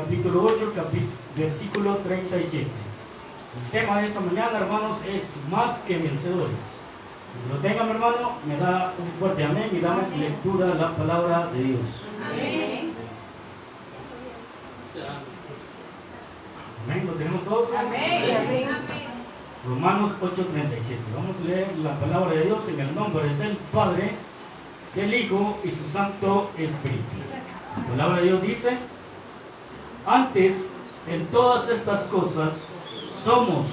capítulo 8, versículo 37. El tema de esta mañana, hermanos, es más que vencedores. Cuando lo tengan, hermano, me da un fuerte amén y damos lectura a la palabra de Dios. Amén. Amén, ¿lo tenemos todos? Amén. Romanos 8:37. Vamos a leer la palabra de Dios en el nombre del Padre, del Hijo y su Santo Espíritu. La palabra de Dios dice: antes, en todas estas cosas, somos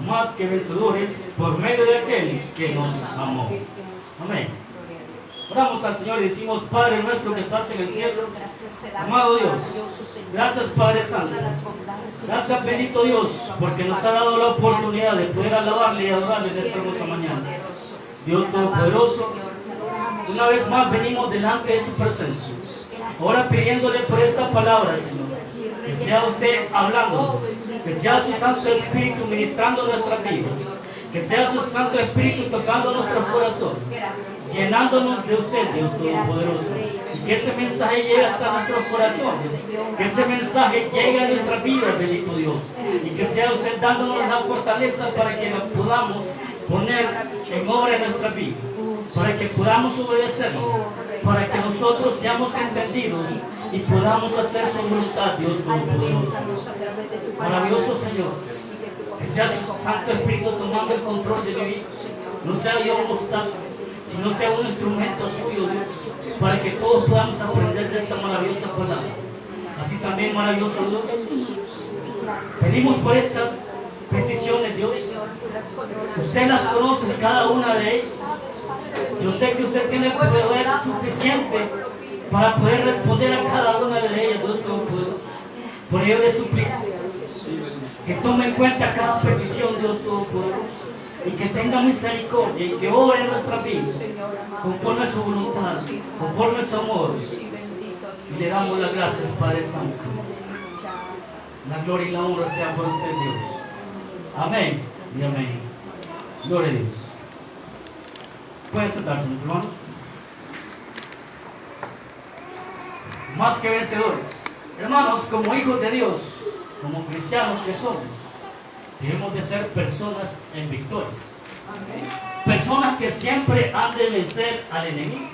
más que vencedores por medio de aquel que nos amó. Amén. Oramos al Señor y decimos: Padre nuestro que estás en el cielo, amado Dios, gracias Padre Santo, gracias bendito Dios, porque nos ha dado la oportunidad de poder alabarle y adorarle en esta hermosa mañana. Dios Todopoderoso, una vez más venimos delante de su presencia, ahora pidiéndole por esta palabra, Señor, que sea usted hablando, que sea su Santo Espíritu ministrando nuestras vidas, que sea su Santo Espíritu tocando nuestros corazones, llenándonos de usted, Dios Todopoderoso, y que ese mensaje llegue hasta nuestros corazones, que ese mensaje llegue a nuestras vidas, bendito Dios, y que sea usted dándonos la fortaleza para que lo podamos poner en obra en nuestras vidas, para que podamos obedecerlo, para que nosotros seamos entendidos y podamos hacer su voluntad, Dios Todopoderoso. Maravilloso Señor, que sea su Santo Espíritu tomando el control de mi vida, no sea yo un obstáculo, sino sea un instrumento suyo, Dios, para que todos podamos aprender de esta maravillosa palabra. Así también, maravilloso Dios, pedimos por estas peticiones, Dios. Usted las conoce, cada una de ellas. Yo sé que usted tiene el poder suficiente para poder responder a cada una de ellas, Dios Todopoderoso. Por ello le suplico que tome en cuenta cada petición, Dios Todopoderoso, y que tenga misericordia y que obre en nuestra vida conforme a su voluntad, conforme a su amor. Y le damos las gracias, Padre Santo. La gloria y la honra sea por usted, Dios. Amén y amén. Gloria a Dios. Pueden sentarse, mis hermanos. Más que vencedores. Hermanos, como hijos de Dios, como cristianos que somos, debemos de ser personas en victoria. Personas que siempre han de vencer al enemigo.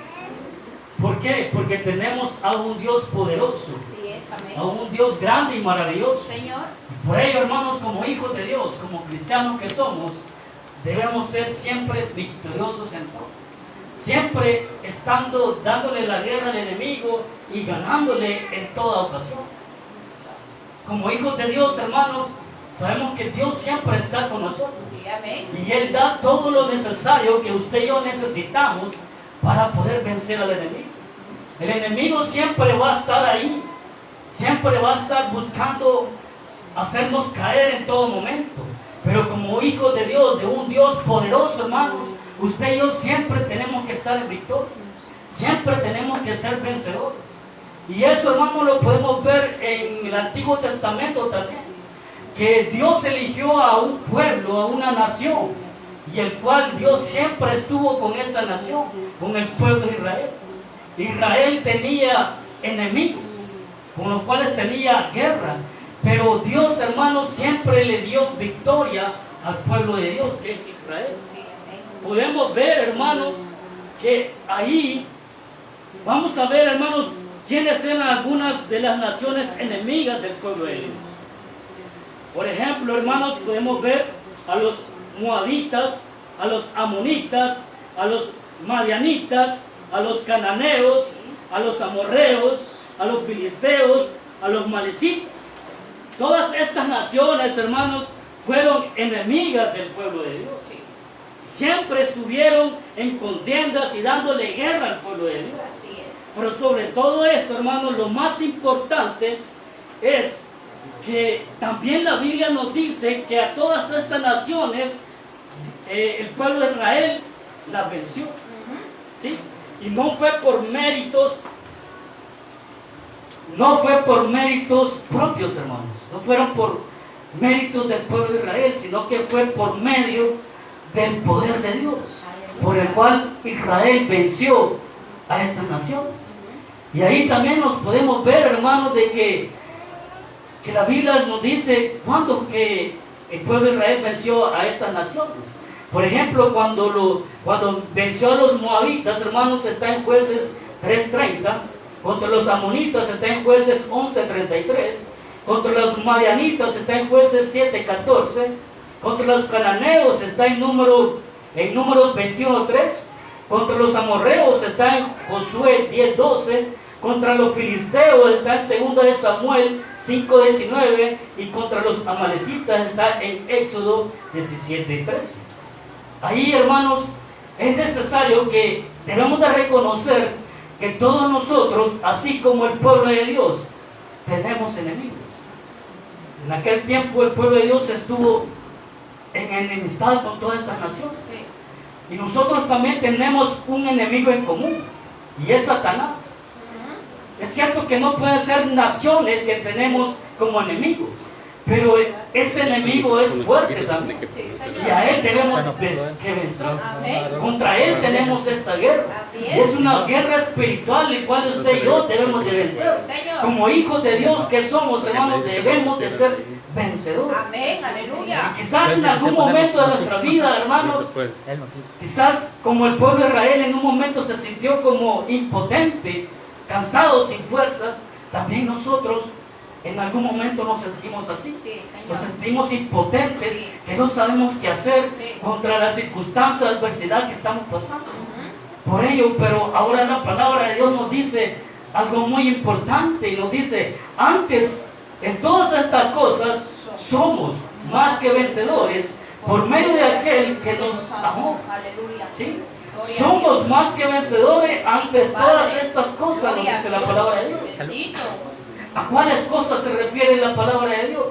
¿Por qué? Porque tenemos a un Dios poderoso, a un Dios grande y maravilloso. Y por ello, hermanos, como hijos de Dios, como cristianos que somos, debemos ser siempre victoriosos en todo. Siempre estando dándole la guerra al enemigo y ganándole en toda ocasión. Como hijos de Dios, hermanos, sabemos que Dios siempre está con nosotros. Y Él da todo lo necesario que usted y yo necesitamos para poder vencer al enemigo. El enemigo siempre va a estar ahí. Siempre va a estar buscando hacernos caer en todo momento. Pero como hijos de Dios, de un Dios poderoso, hermanos, usted y yo siempre tenemos que estar en victoria. Siempre tenemos que ser vencedores. Y eso, hermanos, lo podemos ver en el Antiguo Testamento también. Que Dios eligió a un pueblo, a una nación, y el cual Dios siempre estuvo con esa nación, con el pueblo de Israel. Israel tenía enemigos, con los cuales tenía guerra, pero Dios, hermanos, siempre le dio victoria al pueblo de Dios, que es Israel. Podemos ver, hermanos, que ahí vamos a ver, hermanos, quiénes eran algunas de las naciones enemigas del pueblo de Dios. Por ejemplo, hermanos, podemos ver a los moabitas, a los amonitas, a los madianitas, a los cananeos, a los amorreos, a los filisteos, a los malecitas. Todas estas naciones, hermanos, fueron enemigas del pueblo de Dios. Siempre estuvieron en contiendas y dándole guerra al pueblo de Dios. Pero sobre todo esto, hermanos, lo más importante es que también la Biblia nos dice que a todas estas naciones el pueblo de Israel las venció. ¿Sí? Y no fue por méritos propios, hermanos. No fueron por méritos del pueblo de Israel, sino que fue por medio del poder de Dios, por el cual Israel venció a estas naciones. Y ahí también nos podemos ver, hermanos, de que que la Biblia nos dice cuándo que el pueblo de Israel venció a estas naciones. Por ejemplo, cuando venció a los moabitas, hermanos, está en Jueces 3:30. Contra los amonitas está en Jueces 11:33. Contra los madianitas está en Jueces 7:14. Contra los cananeos está en Números 21:3. Contra los amorreos está en Josué 10:12. Contra los filisteos está en 2 de Samuel 5:19. Y contra los amalecitas está en Éxodo 17:13. Ahí, hermanos, es necesario que debemos de reconocer que todos nosotros, así como el pueblo de Dios, tenemos enemigos. En aquel tiempo el pueblo de Dios estuvo en enemistad con todas estas naciones. Y nosotros también tenemos un enemigo en común, y es Satanás. Es cierto que no pueden ser naciones que tenemos como enemigos, pero este enemigo es fuerte también. Y a él debemos que vencer. Contra él tenemos esta guerra. Es una guerra espiritual, la cual usted y yo debemos de vencer. Como hijos de Dios que somos, hermanos, debemos de ser vencedores. Y quizás en algún momento de nuestra vida, hermanos, quizás como el pueblo de Israel en un momento se sintió como impotente, cansado, sin fuerzas, también nosotros en algún momento nos sentimos así. Nos sentimos impotentes, que no sabemos qué hacer contra las circunstancias de adversidad que estamos pasando. Por ello, pero ahora la palabra de Dios nos dice algo muy importante, y nos dice: antes, en todas estas cosas, somos más que vencedores por medio de aquel que nos amó. ¿Sí? Somos más que vencedores ante todas estas cosas, nos dice la palabra de Dios. ¿A cuáles cosas se refiere la palabra de Dios?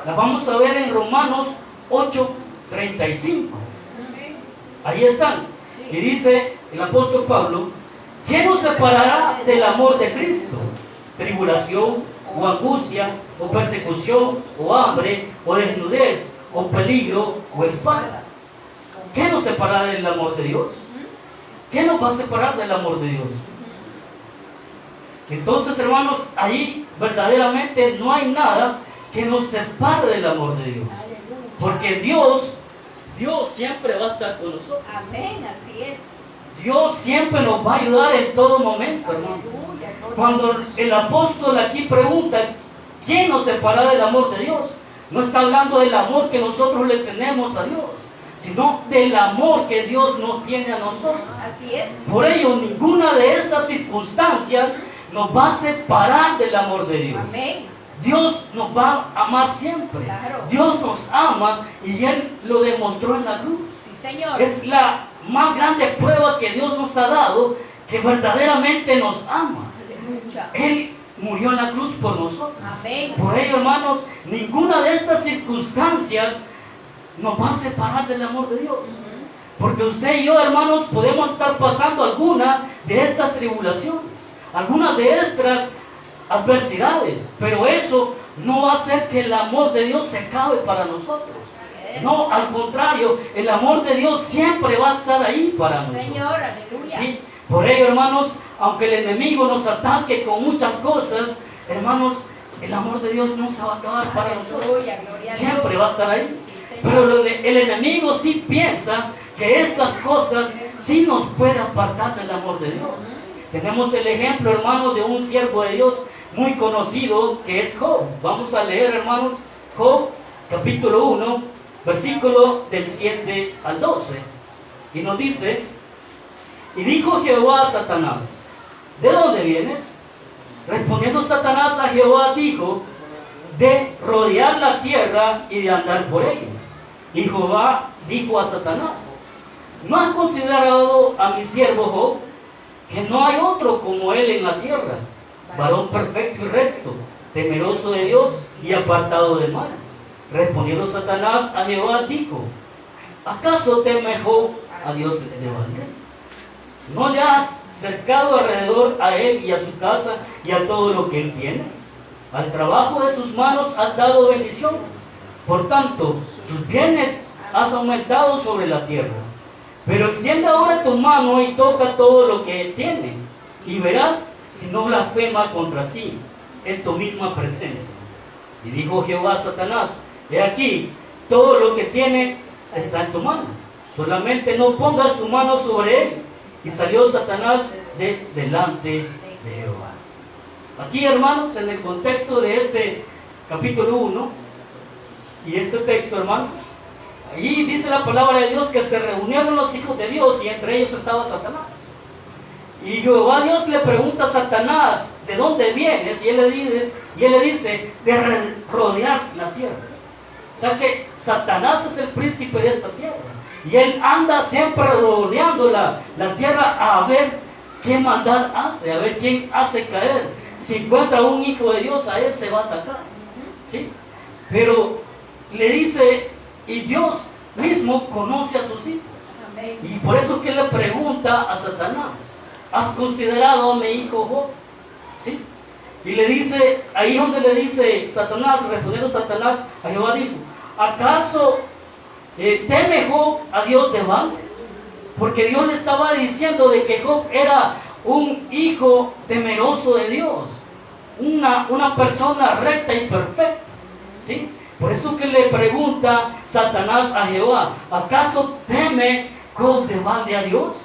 La vamos a ver en Romanos 8:35. Ahí están. Y dice el apóstol Pablo: ¿quién nos separará del amor de Cristo? ¿Tribulación, o angustia, o persecución, o hambre, o desnudez, o peligro, o espada? ¿Qué nos separará del amor de Dios? ¿Qué nos va a separar del amor de Dios? Entonces, hermanos, ahí verdaderamente no hay nada que nos separe del amor de Dios. Porque Dios siempre va a estar con nosotros. Amén, así es. Dios siempre nos va a ayudar en todo momento, hermano. Cuando el apóstol aquí pregunta: ¿quién nos separará del amor de Dios? No está hablando del amor que nosotros le tenemos a Dios, sino del amor que Dios nos tiene a nosotros. Así es. Por ello, ninguna de estas circunstancias nos va a separar del amor de Dios. Amén. Dios nos va a amar siempre. Claro. Dios nos ama, y Él lo demostró en la cruz. Sí, Señor. Es la más grande prueba que Dios nos ha dado, que verdaderamente nos ama. Aleluya. Él murió en la cruz por nosotros. Amén. Por ello, hermanos, ninguna de estas circunstancias nos va a separar del amor de Dios. Porque usted y yo, hermanos, podemos estar pasando alguna de estas tribulaciones, algunas de estas adversidades, pero eso no va a hacer que el amor de Dios se acabe para nosotros. No, al contrario, el amor de Dios siempre va a estar ahí para nosotros. Señor, aleluya. ¿Sí? Por ello, hermanos, aunque el enemigo nos ataque con muchas cosas, hermanos, el amor de Dios no se va a acabar para nosotros. Siempre va a estar ahí. Pero el enemigo sí piensa que estas cosas sí nos pueden apartar del amor de Dios. Tenemos el ejemplo, hermanos, de un siervo de Dios muy conocido, que es Job. Vamos a leer, hermanos, Job, capítulo 1, versículo del 7 al 12. Y nos dice: y dijo Jehová a Satanás: ¿de dónde vienes? Respondiendo Satanás a Jehová dijo: de rodear la tierra y de andar por ella. Y Jehová dijo a Satanás: ¿no has considerado a mi siervo Job, que no hay otro como él en la tierra, varón perfecto y recto, temeroso de Dios y apartado del mal? Respondiendo Satanás a Jehová dijo: ¿acaso teme Job a Dios de balde? ¿No le has cercado alrededor a él y a su casa y a todo lo que él tiene? Al trabajo de sus manos has dado bendición. Por tanto, sus bienes has aumentado sobre la tierra. Pero extiende ahora tu mano y toca todo lo que él tiene, y verás si no blasfema contra ti en tu misma presencia. Y dijo Jehová a Satanás: he aquí, todo lo que tiene está en tu mano, solamente no pongas tu mano sobre él. Y salió Satanás de delante de Jehová. Aquí, hermanos, en el contexto de este capítulo 1 y este texto, hermanos, ahí dice la palabra de Dios que se reunieron los hijos de Dios y entre ellos estaba Satanás. Y Jehová Dios le pregunta a Satanás: ¿de dónde vienes? Y él le dice: de rodear la tierra. O sea que Satanás es el príncipe de esta tierra. Y él anda siempre rodeando la tierra a ver qué maldad hace, a ver quién hace caer. Si encuentra un hijo de Dios, a él se va a atacar. ¿Sí? Pero le dice, y Dios mismo conoce a sus hijos. Y por eso que le pregunta a Satanás: ¿has considerado a mi hijo Job? ¿Sí? Y le dice, ahí donde le dice Satanás, respondiendo Satanás a Jehová, dijo: ¿acaso teme Job a Dios de balde? Porque Dios le estaba diciendo de que Job era un hijo temeroso de Dios, una persona recta y perfecta. ¿Sí? Por eso que le pregunta Satanás a Jehová: ¿acaso teme Job de balde a Dios?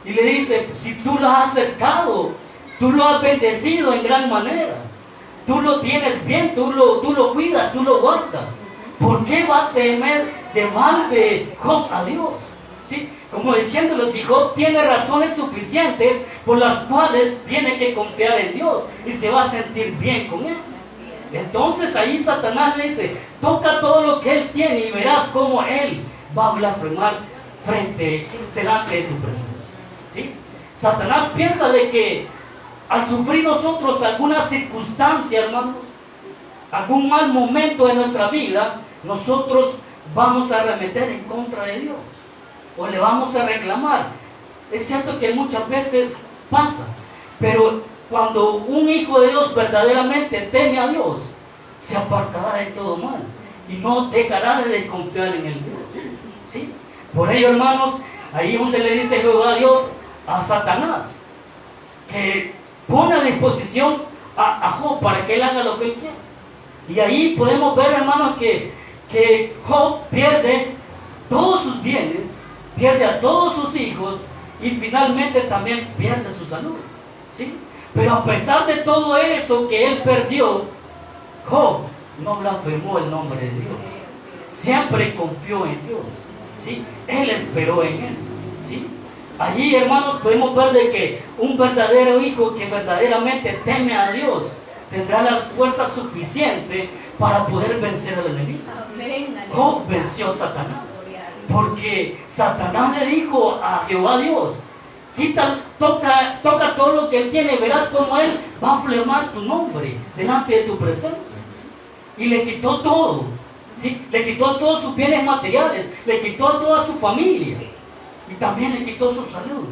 Y le dice: si tú lo has acercado, tú lo has bendecido en gran manera, tú lo tienes bien, tú lo cuidas, tú lo guardas, ¿por qué va a temer de balde Job a Dios? ¿Sí? Como diciéndole, si Job tiene razones suficientes por las cuales tiene que confiar en Dios y se va a sentir bien con él. Entonces ahí Satanás le dice: toca todo lo que él tiene y verás cómo él va a blasfemar delante de tu presencia. ¿Sí? Satanás piensa de que al sufrir nosotros alguna circunstancia, hermanos, algún mal momento de nuestra vida, nosotros vamos a arremeter en contra de Dios o le vamos a reclamar. Es cierto que muchas veces pasa, pero cuando un hijo de Dios verdaderamente teme a Dios, se apartará de todo mal y no dejará de confiar en el Dios. ¿Sí? Por ello, hermanos, ahí donde le dice Jehová Dios a Satanás, que pone a disposición a Job para que él haga lo que él quiera. Y ahí podemos ver, hermanos, que Job pierde todos sus bienes, pierde a todos sus hijos y finalmente también pierde su salud. ¿Sí? Pero a pesar de todo eso que él perdió, Job no blasfemó el nombre de Dios. Siempre confió en Dios. ¿Sí? Él esperó en él. ¿Sí? Allí, hermanos, podemos ver de que un verdadero hijo que verdaderamente teme a Dios tendrá la fuerza suficiente para poder vencer al enemigo. Job venció a Satanás, porque Satanás le dijo a Jehová Dios: toca todo lo que él tiene, verás cómo él va a flemar tu nombre delante de tu presencia. Y le quitó todo. ¿Sí? Le quitó todos sus bienes materiales, le quitó a toda su familia y también le quitó su salud.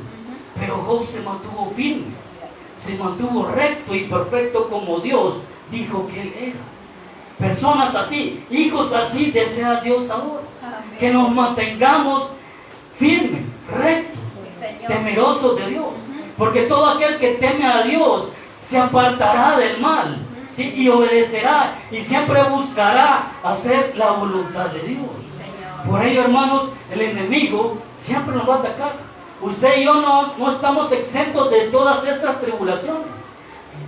Pero Job se mantuvo firme, se mantuvo recto y perfecto como Dios dijo que él era. Personas así, hijos así desea Dios ahora. Amén. Que nos mantengamos firmes, rectos, temerosos de Dios. Porque todo aquel que teme a Dios se apartará del mal, ¿sí? Y obedecerá y siempre buscará hacer la voluntad de Dios. Por ello, hermanos, el enemigo siempre nos va a atacar. Usted y yo no estamos exentos de todas estas tribulaciones.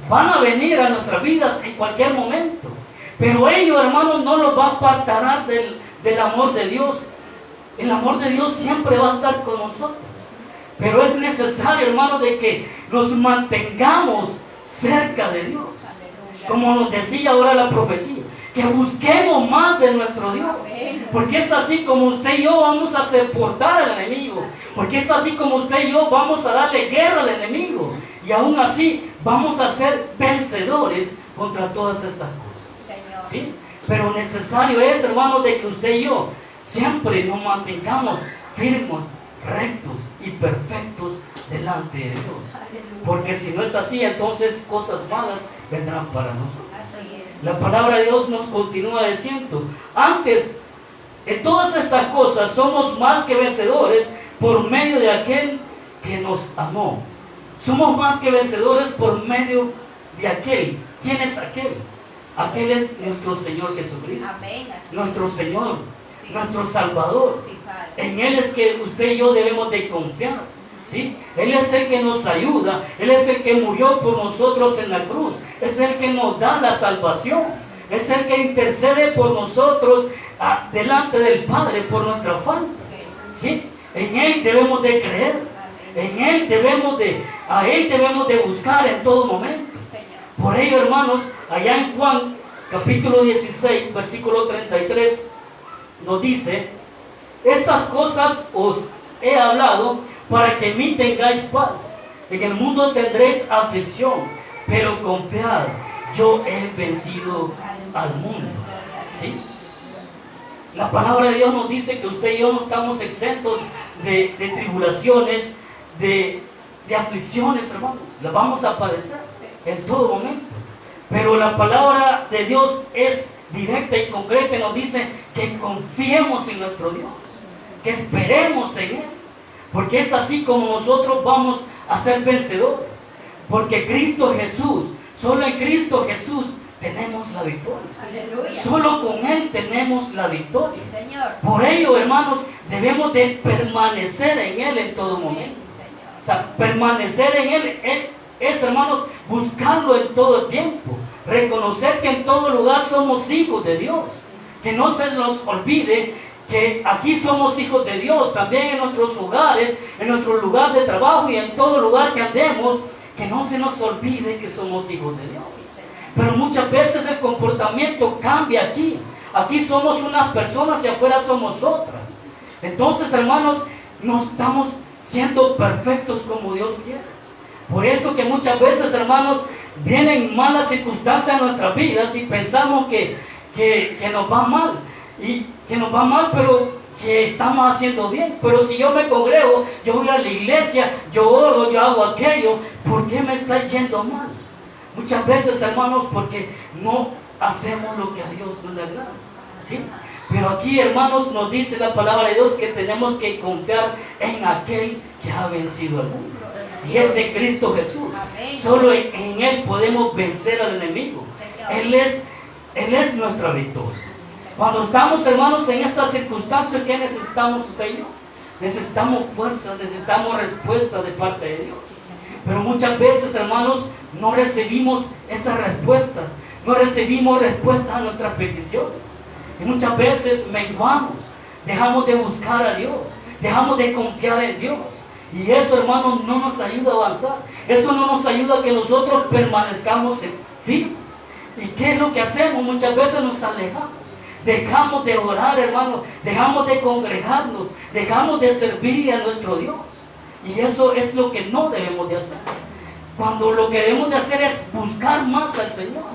Van a venir a nuestras vidas en cualquier momento. Pero ello, hermanos, no nos va a apartar del amor de Dios. El amor de Dios siempre va a estar con nosotros. Pero es necesario, hermanos, de que nos mantengamos cerca de Dios. Como nos decía ahora la profecía, que busquemos más de nuestro Dios. Porque es así como usted y yo vamos a soportar al enemigo. Porque es así como usted y yo vamos a darle guerra al enemigo. Y aún así vamos a ser vencedores contra todas estas cosas. ¿Sí? Pero necesario es, hermanos, de que usted y yo siempre nos mantengamos firmes, rectos y perfectos delante de Dios. Porque si no es así, entonces cosas malas vendrán para nosotros. La palabra de Dios nos continúa diciendo: antes, en todas estas cosas somos más que vencedores por medio de aquel que nos amó. Somos más que vencedores por medio de aquel. ¿Quién es aquel? Aquel es nuestro Señor Jesucristo. Amén. Así Nuestro es. Señor, Sí. nuestro Salvador. Sí, Padre. En Él es que usted y yo debemos de confiar, ¿sí? Él es el que nos ayuda, Él es el que murió por nosotros en la cruz, es el que nos da la salvación, es el que intercede por nosotros delante del Padre por nuestra falta, ¿sí? En Él debemos de creer, en Él a Él debemos de buscar en todo momento. Por ello, hermanos, allá en Juan capítulo 16, versículo 33, nos dice: estas cosas os he hablado para que en mí tengáis paz. En el mundo tendréis aflicción, pero confiad, yo he vencido al mundo. ¿Sí? La palabra de Dios nos dice que usted y yo no estamos exentos de tribulaciones, de aflicciones, hermanos. Las vamos a padecer en todo momento. Pero la palabra de Dios es directa y concreta y nos dice que confiemos en nuestro Dios, que esperemos en Él, porque es así como nosotros vamos a ser vencedores, porque Cristo Jesús, solo en Cristo Jesús tenemos la victoria. Aleluya. Solo con Él tenemos la victoria. Sí, Señor. Por ello, hermanos, debemos de permanecer en Él en todo Amén, momento. Señor. O sea, permanecer en Él es, hermanos, buscarlo en todo tiempo. Reconocer que en todo lugar somos hijos de Dios. Que no se nos olvide que aquí somos hijos de Dios. También en nuestros hogares, en nuestro lugar de trabajo y en todo lugar que andemos. Que no se nos olvide que somos hijos de Dios. Pero muchas veces el comportamiento cambia aquí. Aquí somos unas personas y afuera somos otras. Entonces, hermanos, no estamos siendo perfectos como Dios quiere. Por eso que muchas veces, hermanos, vienen malas circunstancias en nuestras vidas y pensamos que nos va mal. Y que nos va mal, pero que estamos haciendo bien. Pero si yo me congrego, yo voy a la iglesia, yo oro, yo hago aquello, ¿por qué me está yendo mal? Muchas veces, hermanos, porque no hacemos lo que a Dios no le agrada, ¿sí? Pero aquí, hermanos, nos dice la palabra de Dios que tenemos que confiar en aquel que ha vencido al mundo. Y ese Cristo Jesús. Solo en Él podemos vencer al enemigo. Él es nuestra victoria. Cuando estamos, hermanos, en estas circunstancias, ¿qué necesitamos usted y yo? Necesitamos fuerza, necesitamos respuesta de parte de Dios. Pero muchas veces, hermanos, no recibimos esas respuestas. No recibimos respuestas a nuestras peticiones. Y muchas veces menguamos, dejamos de buscar a Dios, dejamos de confiar en Dios. Y eso, hermanos, no nos ayuda a avanzar. Eso no nos ayuda a que nosotros permanezcamos firmes. ¿Y qué es lo que hacemos? Muchas veces nos alejamos. Dejamos de orar, hermanos. Dejamos de congregarnos. Dejamos de servirle a nuestro Dios. Y eso es lo que no debemos de hacer. Cuando lo que debemos de hacer es buscar más al Señor.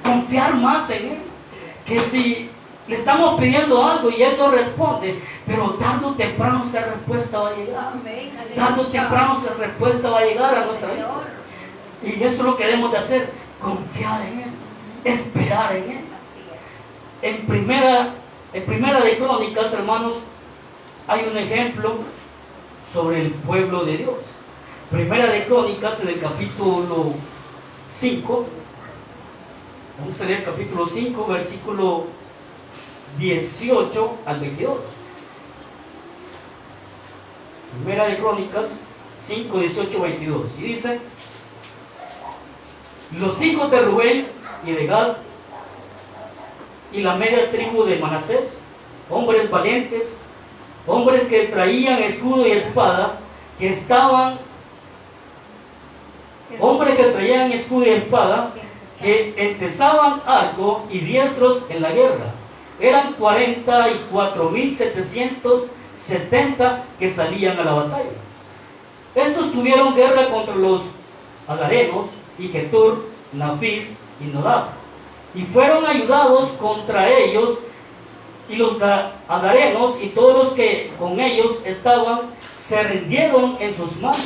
Confiar más en Él. Que si le estamos pidiendo algo y Él no responde, pero tarde o temprano esa respuesta va a llegar. Tarde o temprano esa respuesta va a llegar a nuestra vida. Y eso es lo que debemos de hacer. Confiar en Él. Esperar en Él. En primera de Crónicas, hermanos, hay un ejemplo sobre el pueblo de Dios. Primera de Crónicas, en el capítulo 5. Vamos a leer el capítulo 5, versículo 18 al 22. Primera de Crónicas 5, 18, 22. Y dice: los hijos de Rubén y de Gad y la media tribu de Manasés, hombres valientes, hombres que traían escudo y espada, que estaban, hombres que traían escudo y espada, que entesaban arco y diestros en la guerra. Eran 44,770 que salían a la batalla. Estos tuvieron guerra contra los agarenos, y Getur, Nafis y Nodab, y fueron ayudados contra ellos, y los agarenos y todos los que con ellos estaban se rindieron en sus manos,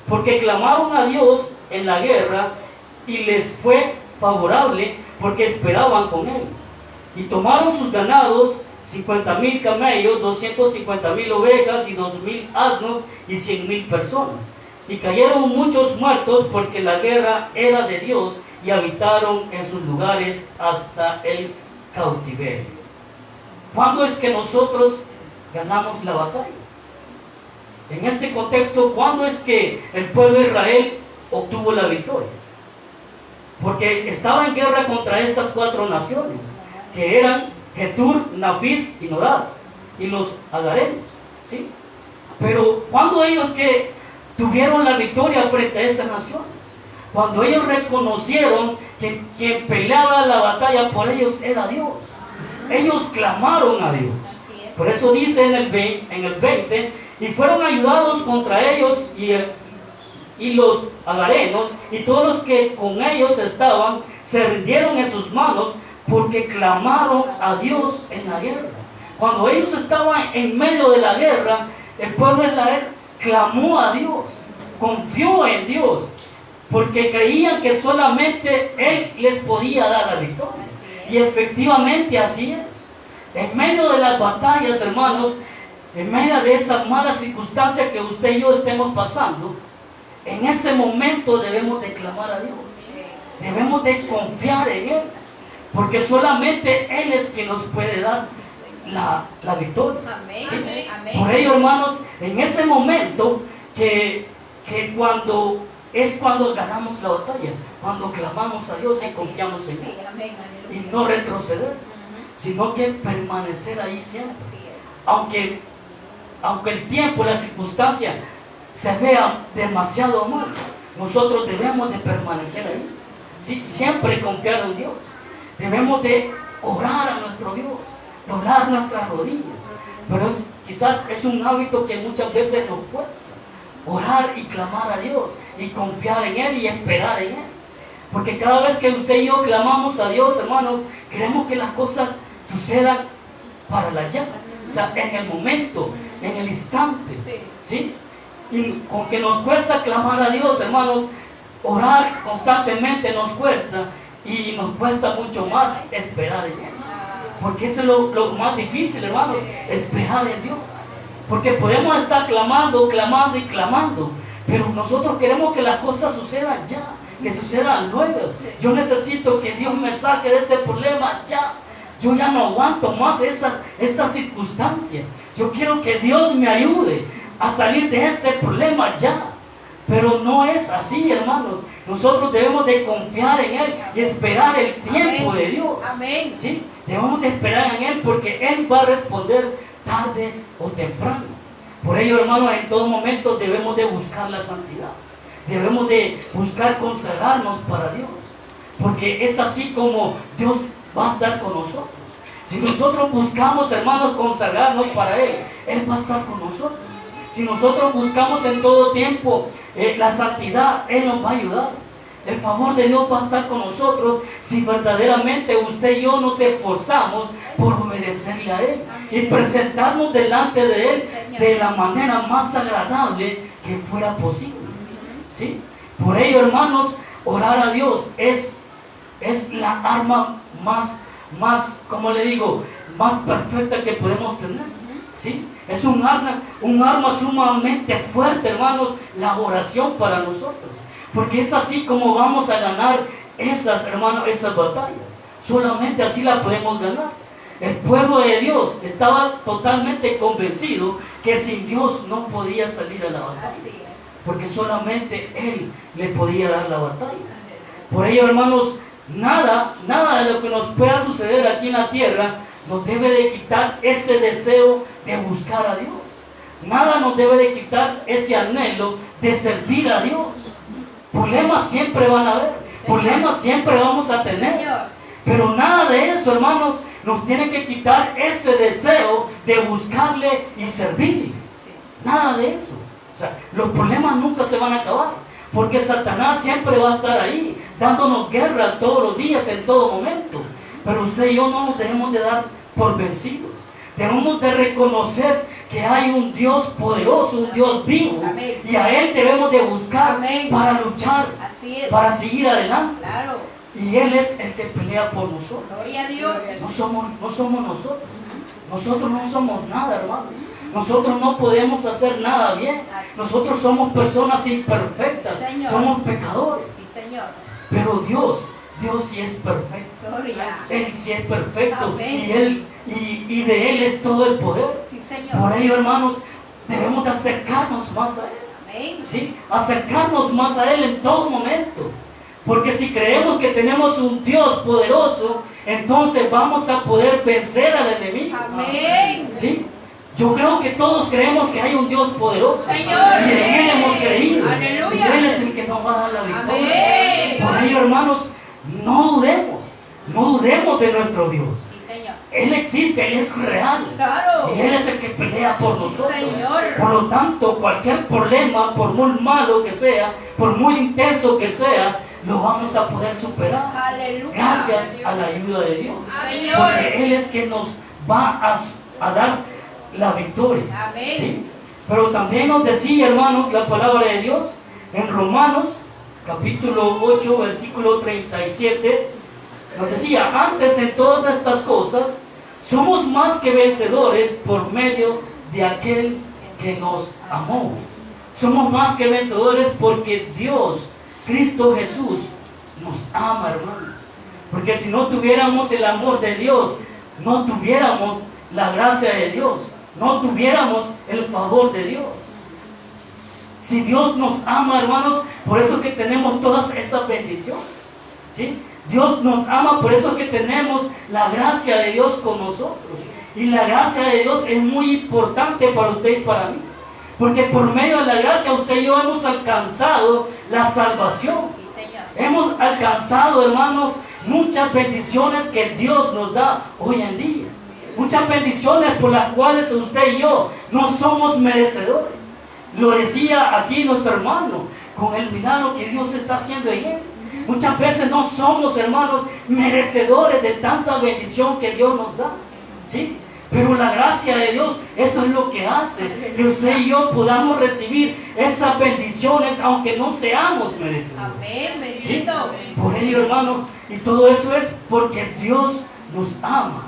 porque clamaron a Dios en la guerra, y les fue favorable, porque esperaban con Él. Y tomaron sus ganados, 50,000 camellos, 250,000 ovejas y 2,000 asnos y 100,000 personas. Y cayeron muchos muertos, porque la guerra era de Dios, y habitaron en sus lugares hasta el cautiverio. ¿Cuándo es que nosotros ganamos la batalla? En este contexto, ¿cuándo es que el pueblo de Israel obtuvo la victoria? Porque estaba en guerra contra estas 4 naciones, que eran Getur, Nafis y Nodab, y los agarenos, ¿sí? Pero cuando ellos que tuvieron la victoria frente a estas naciones, cuando ellos reconocieron que quien peleaba la batalla por ellos era Dios, ellos clamaron a Dios. Por eso dice en el 20, y fueron ayudados contra ellos y los agarenos y todos los que con ellos estaban, se rindieron en sus manos porque clamaron a Dios en la guerra. Cuando ellos estaban en medio de la guerra, el pueblo de Israel clamó a Dios, confió en Dios, porque creían que solamente Él les podía dar la victoria. Y efectivamente así es. En medio de las batallas, hermanos, en medio de esas malas circunstancias que usted y yo estemos pasando, en ese momento debemos de clamar a Dios. Debemos de confiar en Él, porque solamente Él es quien nos puede dar la victoria. ¿Sí? Por ello, hermanos, en ese momento que cuando ganamos la batalla, cuando clamamos a Dios y confiamos en Él, y no retroceder, sino que permanecer ahí siempre. Aunque el tiempo, la circunstancia se vea demasiado mal, nosotros debemos de permanecer ahí. ¿Sí? Siempre confiar en Dios. Debemos de orar a nuestro Dios, doblar nuestras rodillas. Pero quizás es un hábito que muchas veces nos cuesta. Orar y clamar a Dios y confiar en Él y esperar en Él. Porque cada vez que usted y yo clamamos a Dios, hermanos, queremos que las cosas sucedan para la llama. O sea, en el momento, en el instante. ¿Sí? Y aunque nos cuesta clamar a Dios, hermanos, orar constantemente nos cuesta, y nos cuesta mucho más esperar en Él. Porque eso es lo más difícil, hermanos, esperar en Dios. Porque podemos estar clamando y clamando, pero nosotros queremos que las cosas sucedan ya, que sucedan luego. Yo necesito que Dios me saque de este problema ya. Yo ya no aguanto más esta circunstancia. Yo quiero que Dios me ayude a salir de este problema ya. Pero no es así, hermanos. Nosotros debemos de confiar en Él y esperar el tiempo de Dios. Amén. ¿Sí? Debemos de esperar en Él, porque Él va a responder tarde o temprano. Por ello, hermanos, en todo momento debemos de buscar la santidad. Debemos de buscar consagrarnos para Dios, porque es así como Dios va a estar con nosotros. Si nosotros buscamos, hermanos, consagrarnos para Él, Él va a estar con nosotros. Si nosotros buscamos en todo tiempo la santidad, Él nos va a ayudar. El favor de Dios va a estar con nosotros si verdaderamente usted y yo nos esforzamos por obedecerle a Él y presentarnos delante de Él de la manera más agradable que fuera posible. ¿Sí? Por ello, hermanos, orar a Dios es la arma más, como le digo, más perfecta que podemos tener. ¿Sí? Es un arma sumamente fuerte, hermanos, la oración para nosotros. Porque es así como vamos a ganar esas batallas. Solamente así la podemos ganar. El pueblo de Dios estaba totalmente convencido que sin Dios no podía salir a la batalla. Porque solamente Él le podía dar la batalla. Por ello, hermanos, nada de lo que nos pueda suceder aquí en la tierra nos debe de quitar ese deseo de buscar a Dios. Nada nos debe de quitar ese anhelo de servir a Dios. Problemas siempre van a haber, problemas siempre vamos a tener, pero nada de eso, hermanos, nos tiene que quitar ese deseo de buscarle y servirle. Nada de eso. O sea, los problemas nunca se van a acabar, porque Satanás siempre va a estar ahí, dándonos guerra todos los días, en todo momento. Pero usted y yo no nos debemos de dar por vencidos. Debemos de reconocer que hay un Dios poderoso, un Dios vivo. Amén. Y a Él debemos de buscar. Amén. Para luchar, para seguir adelante. Claro. Y Él es el que pelea por nosotros. Gloria a Dios. No somos nosotros. Nosotros no somos nada, hermanos. Nosotros no podemos hacer nada bien. Nosotros somos personas imperfectas. Señor. Somos pecadores. Sí, Señor. Pero Dios sí es perfecto. Gloria. Él sí es perfecto. Amén. Y de Él es todo el poder. Sí, Señor. Por ello, hermanos, debemos de acercarnos más a Él. Amén. ¿Sí? Acercarnos más a Él en todo momento. Porque si creemos que tenemos un Dios poderoso, entonces vamos a poder vencer al enemigo. Amén. ¿Sí? Yo creo que todos creemos que hay un Dios poderoso. Señor. Y en Él hemos creído. Aleluya. Y Él es el que nos va a dar la victoria. Amén. Por ello, hermanos, no dudemos de nuestro Dios. Sí, Señor. Él existe, Él es real. Claro. Y Él es el que pelea por nosotros. Señor. Por lo tanto, cualquier problema, por muy malo que sea, por muy intenso que sea, lo vamos a poder superar. Aleluya. Gracias a la ayuda de Dios. Señor. Porque Él es quien nos va a dar la victoria. Amén. ¿Sí? Pero también nos decía, hermanos, la palabra de Dios en Romanos, capítulo 8, versículo 37. Nos decía, antes en todas estas cosas, somos más que vencedores por medio de aquel que nos amó. Somos más que vencedores porque Dios, Cristo Jesús, nos ama, hermanos. Porque si no tuviéramos el amor de Dios, no tuviéramos la gracia de Dios, no tuviéramos el favor de Dios. Si Dios nos ama, hermanos, por eso que tenemos todas esas bendiciones. ¿Sí? Dios nos ama, por eso que tenemos la gracia de Dios con nosotros. Y la gracia de Dios es muy importante para usted y para mí. Porque por medio de la gracia usted y yo hemos alcanzado la salvación. Sí, Señor. Hemos alcanzado, hermanos, muchas bendiciones que Dios nos da hoy en día. Muchas bendiciones por las cuales usted y yo no somos merecedores. Lo decía aquí nuestro hermano, con el milagro que Dios está haciendo en él. Muchas veces no somos, hermanos, merecedores de tanta bendición que Dios nos da. ¿Sí? Pero la gracia de Dios, eso es lo que hace que usted y yo podamos recibir esas bendiciones aunque no seamos merecedores. Amén. ¿Sí? Bendito. Por ello, hermanos, y todo eso es porque Dios nos ama.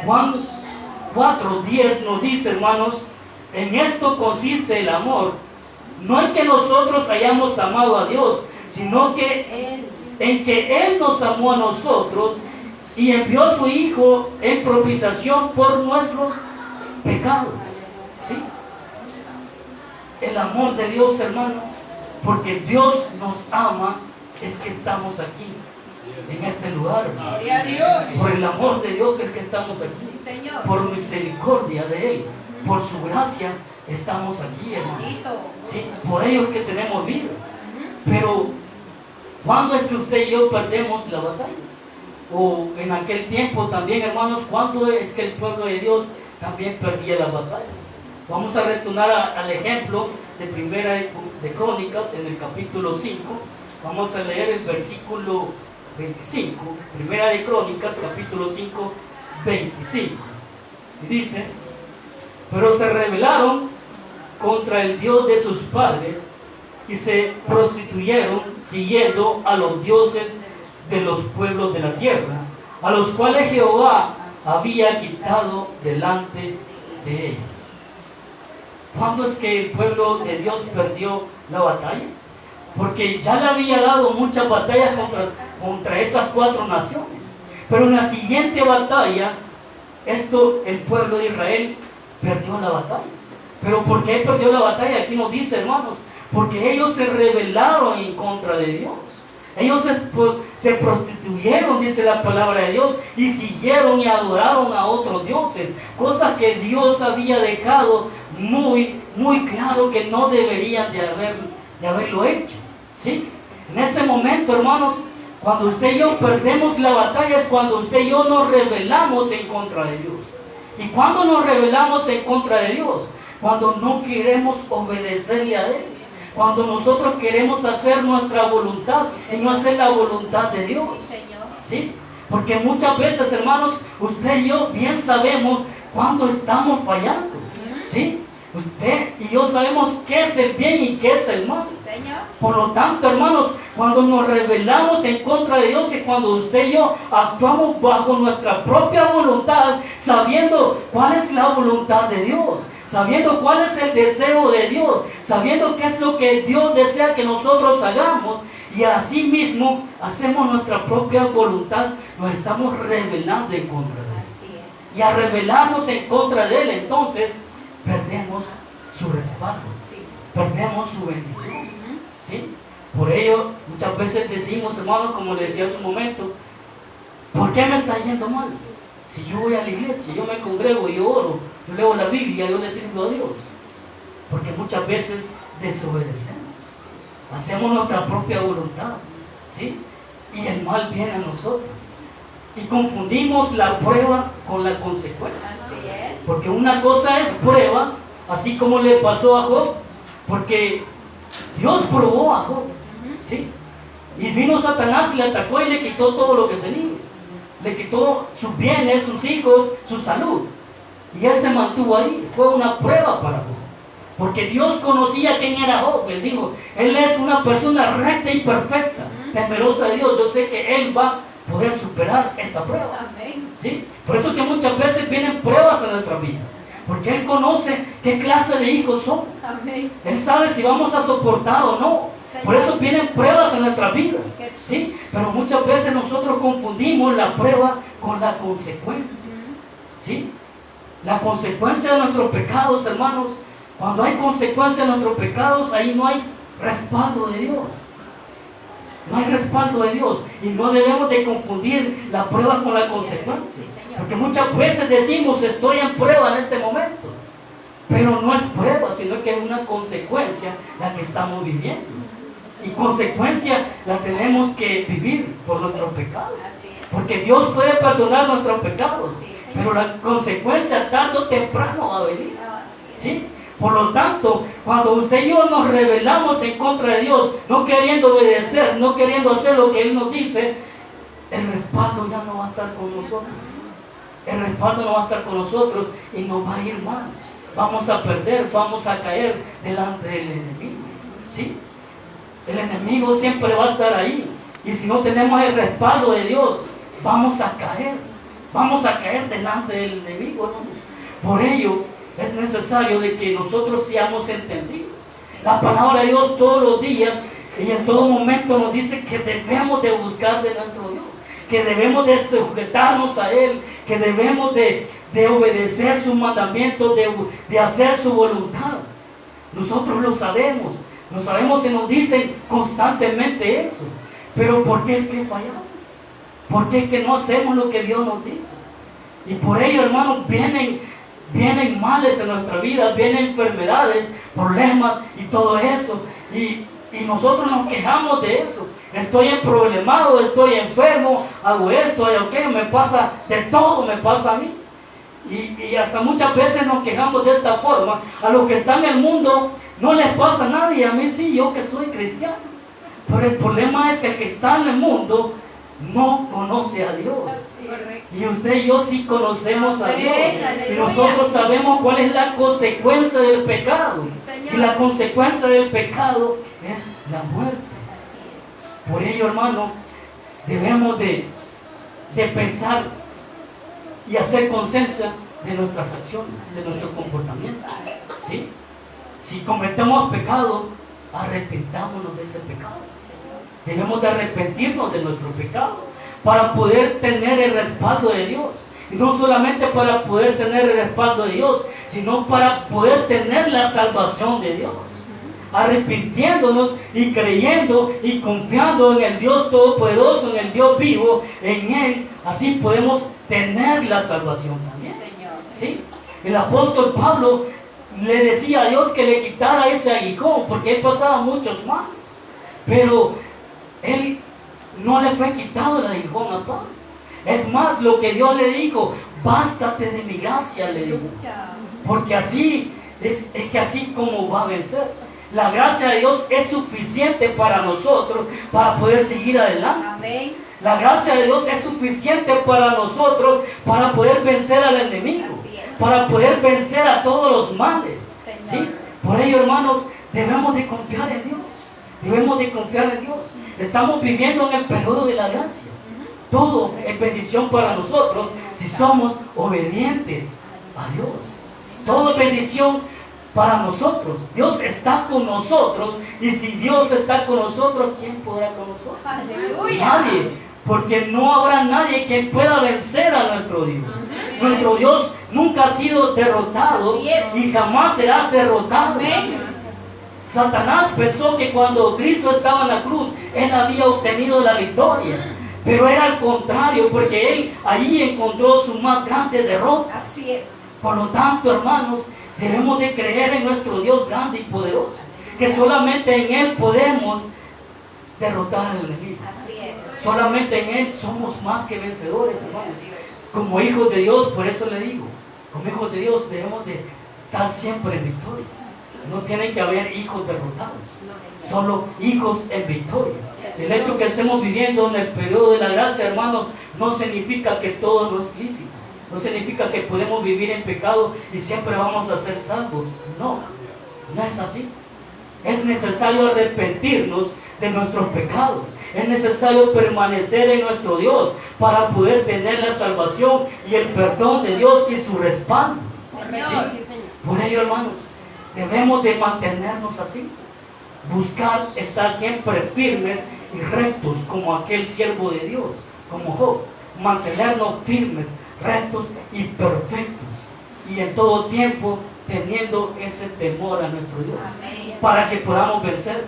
Juan 4:10 nos dice, hermanos, en esto consiste el amor, no en que nosotros hayamos amado a Dios, sino que en que Él nos amó a nosotros y envió a su Hijo en propiciación por nuestros pecados. ¿Sí? El amor de Dios, hermano, porque Dios nos ama, es que estamos aquí, en este lugar. Gloria a Dios. Por el amor de Dios es que estamos aquí. Sí, Señor. Por misericordia de Él, por su gracia, estamos aquí, hermano. Bendito. ¿Sí? Por ello es que tenemos vida. Pero, ¿cuándo es que usted y yo perdemos la batalla? O en aquel tiempo también, hermanos, ¿cuándo es que el pueblo de Dios también perdía las batallas? Vamos a retornar al ejemplo de Primera de Crónicas en el capítulo 5. Vamos a leer el versículo 25. Primera de Crónicas, capítulo 5, 25. Y dice, pero se rebelaron contra el Dios de sus padres y se prostituyeron siguiendo a los dioses de los pueblos de la tierra, a los cuales Jehová había quitado delante de ellos. ¿Cuándo es que el pueblo de Dios perdió la batalla? Porque ya le había dado muchas batallas contra esas 4 naciones. Pero en la siguiente batalla, el pueblo de Israel perdió la batalla. ¿Pero por qué perdió la batalla? Aquí nos dice, hermanos, porque ellos se rebelaron en contra de Dios. Ellos se prostituyeron, dice la palabra de Dios, y siguieron y adoraron a otros dioses, cosa que Dios había dejado muy, muy claro que no deberían de haberlo hecho. ¿Sí? En ese momento, hermanos, cuando usted y yo perdemos la batalla es cuando usted y yo nos rebelamos en contra de Dios. ¿Y cuando nos rebelamos en contra de Dios? Cuando no queremos obedecerle a Él. Cuando nosotros queremos hacer nuestra voluntad y no hacer la voluntad de Dios. ¿Sí? Porque muchas veces, hermanos, usted y yo bien sabemos cuando estamos fallando. ¿Sí? Usted y yo sabemos qué es el bien y qué es el mal. Por lo tanto, hermanos, cuando nos rebelamos en contra de Dios es cuando usted y yo actuamos bajo nuestra propia voluntad, sabiendo cuál es la voluntad de Dios, sabiendo cuál es el deseo de Dios, sabiendo qué es lo que Dios desea que nosotros hagamos. y así mismo hacemos nuestra propia voluntad, nos estamos rebelando en contra de Él. Así es. Y al rebelarnos en contra de Él, entonces perdemos su respaldo, Sí. perdemos su bendición. Ujú. ¿Sí? Por ello, muchas veces decimos, hermanos, como le decía hace un momento, ¿por qué me está yendo mal? Si yo voy a la iglesia, yo me congrego, yo oro, yo leo la Biblia, yo le sirvo a Dios. Porque muchas veces desobedecemos, hacemos nuestra propia voluntad, ¿sí? Y el mal viene a nosotros. Y confundimos la prueba con la consecuencia. Así es. Porque una cosa es prueba, así como le pasó a Job, porque Dios probó a Job, ¿sí? Y vino Satanás y le atacó y le quitó todo lo que tenía. Le quitó sus bienes, sus hijos, su salud. Y él se mantuvo ahí. Fue una prueba para Job. Porque Dios conocía quién era Job. Él dijo, él es una persona recta y perfecta, temerosa de Dios. Yo sé que él va a poder superar esta prueba. Amén. ¿Sí? Por eso que muchas veces vienen pruebas a nuestra vida. Porque Él conoce qué clase de hijos somos. Amén. Él sabe si vamos a soportar o no. Por eso vienen pruebas en nuestras vidas. ¿Sí? Pero muchas veces nosotros confundimos la prueba con la consecuencia. ¿Sí? La consecuencia de nuestros pecados, hermanos. Cuando hay consecuencia de nuestros pecados, ahí no hay respaldo de Dios. No hay respaldo de Dios. Y no debemos de confundir la prueba con la consecuencia. Porque muchas veces decimos, estoy en prueba en este momento. Pero no es prueba, sino que es una consecuencia la que estamos viviendo. Y consecuencia la tenemos que vivir por nuestros pecados. Así es. Porque Dios puede perdonar nuestros pecados. Sí, Señor. Pero la consecuencia tarde o temprano va a venir. Así es. ¿Sí? Por lo tanto, cuando usted y yo nos rebelamos en contra de Dios, no queriendo obedecer, no queriendo hacer lo que Él nos dice, el respaldo ya no va a estar con nosotros. El respaldo no va a estar con nosotros y nos va a ir mal. Vamos a perder, vamos a caer delante del enemigo. ¿Sí? El enemigo siempre va a estar ahí. Y si no tenemos el respaldo de Dios, vamos a caer. Vamos a caer delante del enemigo, hermanos. Por ello, es necesario de que nosotros seamos entendidos. La palabra de Dios todos los días y en todo momento nos dice que debemos de buscar de nuestro Dios, que debemos de sujetarnos a Él, que debemos de obedecer sus mandamientos, de hacer su voluntad. Nosotros lo sabemos y nos dicen constantemente eso. Pero ¿por qué es que fallamos? ¿Por qué es que no hacemos lo que Dios nos dice? Y por ello, hermanos, vienen males en nuestra vida, vienen enfermedades, problemas y todo eso. Y nosotros nos quejamos de eso. Estoy emproblemado, estoy enfermo, hago esto, hago aquello, me pasa de todo, me pasa a mí. Y hasta muchas veces nos quejamos de esta forma. A los que están en el mundo no les pasa nada y a mí sí, yo que soy cristiano. Pero el problema es que el que está en el mundo no conoce a Dios. Correcto. Y usted y yo sí conocemos a Dios. Amén, Y nosotros sabemos cuál es la consecuencia del pecado. Señor. Y la consecuencia del pecado es la muerte. Así Por ello, hermano, debemos de pensar y hacer conciencia de nuestras acciones, de nuestro comportamiento. ¿Sí? Si cometemos pecado, arrepentámonos de ese pecado. Debemos de arrepentirnos de nuestro pecado para poder tener el respaldo de Dios. Y no solamente para poder tener el respaldo de Dios, sino para poder tener la salvación de Dios. Arrepintiéndonos y creyendo y confiando en el Dios Todopoderoso, en el Dios vivo, en Él, así podemos tener la salvación también. Señor. ¿Sí? El apóstol Pablo le decía a Dios que le quitara ese aguijón, porque él pasaba muchos males. Pero él no le fue quitado el aguijón a Pablo. Es más, lo que Dios le dijo, bástate de mi gracia, le dijo. Porque así, es que así como va a vencer. La gracia de Dios es suficiente para nosotros, para poder seguir adelante. Amén. La gracia de Dios es suficiente para nosotros, para poder vencer al enemigo, Así es. para poder vencer a todos los males. Señor. ¿Sí? Por ello, hermanos, debemos de confiar en Dios. Debemos de confiar en Dios. Estamos viviendo en el periodo de la gracia. Todo es bendición para nosotros si somos obedientes a Dios. Todo es bendición para nosotros. Dios está con nosotros. Y si Dios está con nosotros, ¿quién podrá con nosotros? Aleluya. Nadie. Porque no habrá nadie que pueda vencer a nuestro Dios. Nuestro Dios nunca ha sido derrotado Así es. y jamás será derrotado. Amén. Satanás pensó que cuando Cristo estaba en la cruz, Él había obtenido la victoria. Pero era al contrario, porque Él ahí encontró su más grande derrota. Así es. Por lo tanto, hermanos, debemos de creer en nuestro Dios grande y poderoso. Que solamente en Él podemos derrotar al enemigo. Así es. Solamente en Él somos más que vencedores, hermanos. Como hijos de Dios, por eso le digo, como hijos de Dios debemos de estar siempre en victoria. No tienen que haber hijos derrotados, solo hijos en victoria. El hecho que estemos viviendo en el periodo de la gracia, hermanos, no significa que todo no es lícito. No significa que podemos vivir en pecado y siempre vamos a ser salvos. No, no es así. Es necesario arrepentirnos de nuestros pecados. Es necesario permanecer en nuestro Dios para poder tener la salvación y el perdón de Dios y su respaldo. ¿Sí? Por ello, hermanos, debemos de mantenernos así. Buscar estar siempre firmes y rectos como aquel siervo de Dios, como Job. Mantenernos firmes, rectos y perfectos. Y en todo tiempo teniendo ese temor a nuestro Dios. Amén. Para que podamos vencer,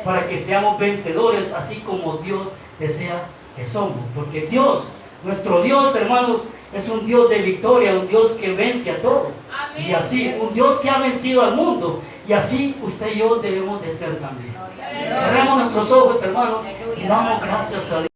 para que seamos vencedores así como Dios desea que somos. Porque Dios, nuestro Dios, hermanos, es un Dios de victoria, un Dios que vence a todo. Amén. Y así, un Dios que ha vencido al mundo. Y así usted y yo debemos de ser también. Cerremos nuestros ojos, hermanos, y damos gracias a Dios.